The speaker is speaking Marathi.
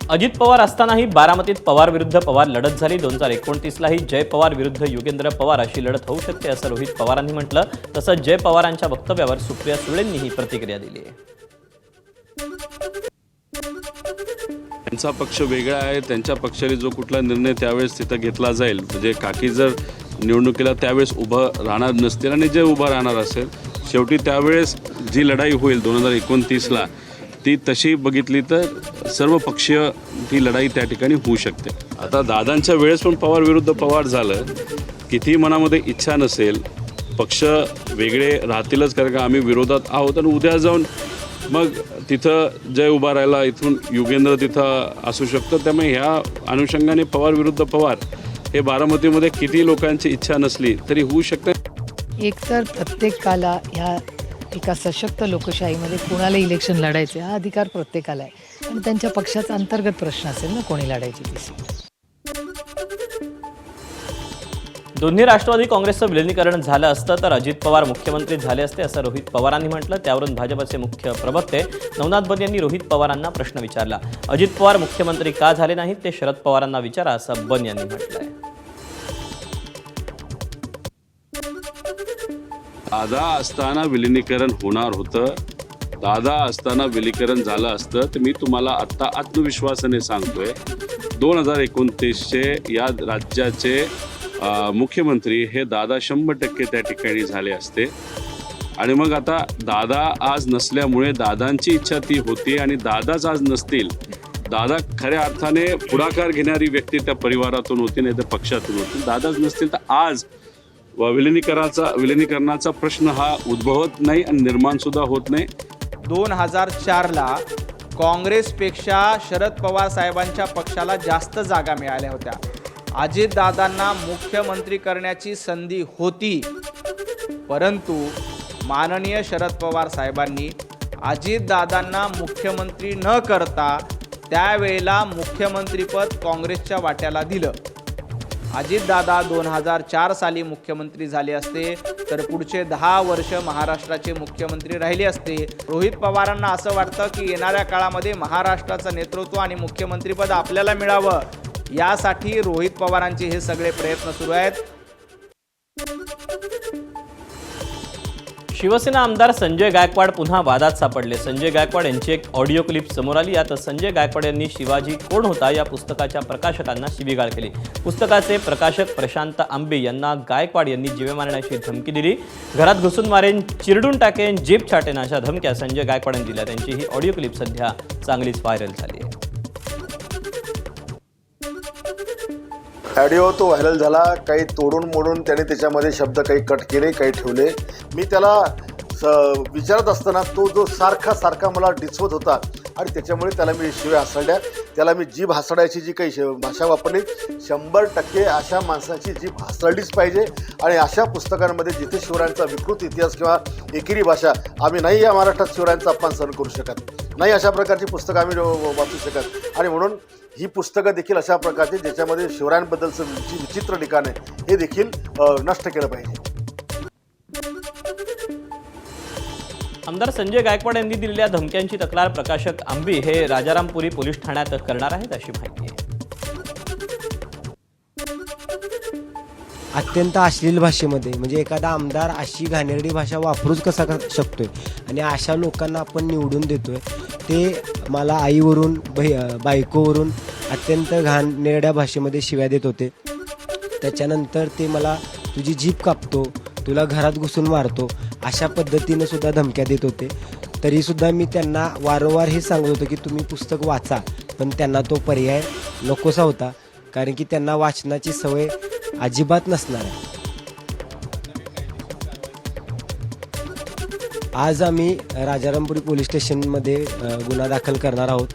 अजित पवार असतानाही बारामतीत पवार विरुद्ध पवार लढत झाली। 2029लाही जय पवार विरुद्ध युगेंद्र पवार अशी लढत होऊ शकते असं रोहित पवारांनी म्हटलं। तसंच जय पवारांच्या वक्तव्यावर सुप्रिया सुळेंनीही प्रतिक्रिया दिली आहे। त्यांचा पक्ष वेगळा आहे, त्यांच्या पक्षाने जो कुठला निर्णय त्यावेळेस तिथं घेतला जाईल, म्हणजे काकी जर निवडणुकीला त्यावेळेस उभं राहणार नसतील आणि जे उभं राहणार असेल, शेवटी त्यावेळेस जी लढाई होईल 2029ला ती तशी बघितली तर सर्व पक्षीय ती लढाई त्या ठिकाणी होऊ शकते। आता दादांच्या वेळेस पण पवार विरुद्ध पवार झालं, किती मनामध्ये इच्छा नसेल पक्ष वेगळे राहतीलच, कारण का आम्ही विरोधात आहोत आणि उद्या जाऊन मग तिथं जय उभा राहिला, इथून युगेंद्र तिथं असू शकतं। त्यामुळे ह्या अनुषंगाने पवार विरुद्ध पवार हे बारामतीमध्ये किती लोकांची इच्छा नसली तरी होऊ शकतं। एकतर प्रत्येकाला ह्या एका सशक्त लोकशाहीमध्ये कोणाला इलेक्शन लढायचे हा अधिकार प्रत्येकाला आहे आणि त्यांच्या पक्षाचा अंतर्गत प्रश्न असेल ना कोणी लढायची ती सीट। दोन्ही राष्ट्रवादी काँग्रेसचं विलीनीकरण झालं असतं तर अजित पवार मुख्यमंत्री झाले असते असं रोहित पवारांनी म्हटलं। त्यावरून भाजपचे मुख्य प्रवक्ते नवनाथ बन यांनी रोहित पवारांना प्रश्न विचारला। अजित पवार मुख्यमंत्री का झाले नाहीत ते शरद पवारांना विचारा असं बन यांनी म्हटलंय। दादा असताना विलीनीकरण होणार होतं, दादा असताना विलीनीकरण झालं असतं तर मी तुम्हाला आत्ता आत्मविश्वासाने सांगतोय 2029चे या राज्याचे मुख्यमंत्री हे दादा 100% त्या ठिकाणी झाले असते। आणि मग आता दादा आज नसल्यामुळे दादांची इच्छा ती होती आणि दादाच आज नसतील, दादा खऱ्या अर्थाने पुढाकार घेणारी व्यक्ती त्या परिवारातून होती, नाही तर पक्षातून होती, दादाच नसतील तर आज विलीनीकरणाचा प्रश्न हा उद्भवत नाही आणि निर्माण सुद्धा होत नाही। 2004ला काँग्रेसपेक्षा शरद पवार साहेबांच्या पक्षाला जास्त जागा मिळाल्या होत्या। अजितदादांना मुख्यमंत्री करण्याची संधी होती, परंतु माननीय शरद पवार साहेबांनी अजितदादांना मुख्यमंत्री न करता त्यावेळेला मुख्यमंत्रीपद काँग्रेसच्या वाट्याला दिलं। अजितदादा 2004 साली मुख्यमंत्री झाले असते तर पुढचे 10 वर्ष महाराष्ट्राचे मुख्यमंत्री राहिले असते। रोहित पवारांना असं वाटतं की येणाऱ्या काळामध्ये महाराष्ट्राचं नेतृत्व आणि मुख्यमंत्रीपद आपल्याला मिळावं, यासाठी रोहित पवारांचे हे सगळे प्रयत्न सुरू आहेत। शिवसेना आमदार संजय गायकवाड पुन्हा वादात सापडले। संजय गायकवाड यांची एक ऑडिओ क्लिप समोर आली। यात संजय गायकवाड यांनी शिवाजी कोण होता या पुस्तकाच्या प्रकाशकांना शिवीगाळ केली। पुस्तकाचे प्रकाशक प्रशांत आंबे यांना गायकवाड यांनी जीवे मारण्याची धमकी दिली। घरात घुसून मारेन, चिरडून टाकेन, जीभ छाटेन अशा धमक्या संजय गायकवाड यांनी दिल्या। त्यांची ही ऑडिओ क्लिप सध्या चांगलीच व्हायरल झाली आहे। ऑडिओ तो व्हायरल झाला, काही तोडून मोडून त्याने त्याच्यामध्ये शब्द काही कट केले, काही ठेवले। मी त्याला विचारत असताना तो जो सारखा मला डिसवत होता आणि त्याच्यामुळे त्याला मी शिव्या हासडल्या, त्याला मी जीभ हासडायची जी काही भाषा वापरली 100% अशा माणसाची जीभ हासडलीच पाहिजे। आणि अशा पुस्तकांमध्ये जिथे शिवरायांचा विकृत इतिहास किंवा एकेरी भाषा, आम्ही नाही या महाराष्ट्रात शिवरायांचा अपमान सहन करू शकत नाही, अशा प्रकारची पुस्तकं आम्ही वाचू शकत। आणि म्हणून ही पुस्तकं देखील अशा प्रकारची ज्याच्यामध्ये शिवरायांबद्दलचं जी विचित्र ठिकाण आहे हे देखील नष्ट केलं पाहिजे। आमदार संजय गायकवाड यांनी दिलेल्या धमक्यांची तक्रार प्रकाशक आंबी हे राजारामपुरी पोलीस ठाण्यात करणार आहेत अशी माहिती आहे। अत्यंत अश्लील भाषेमध्ये, म्हणजे एखादा आमदार अशी घाणेरडी भाषा वापरूच कसा शकतोय आणि अशा लोकांना आपण निवडून देतोय, ते मला आईवरून बायकोवरून अत्यंत घाणेरड्या भाषेमध्ये शिव्या देत होते। त्याच्यानंतर ते मला तुझी जीभ कापतो, तुला घरात घुसून मारतो अशा पद्धतीनं सुद्धा धमक्या देत होते। तरीसुद्धा मी त्यांना वारंवार हे सांगत होतो की तुम्ही पुस्तक वाचा, पण त्यांना तो पर्याय नकोसा होता, कारण की त्यांना वाचनाची सवय अजिबात नसणार आहे। आज आम्ही राजारामपुरी पोलीस स्टेशनमध्ये गुन्हा दाखल करणार आहोत।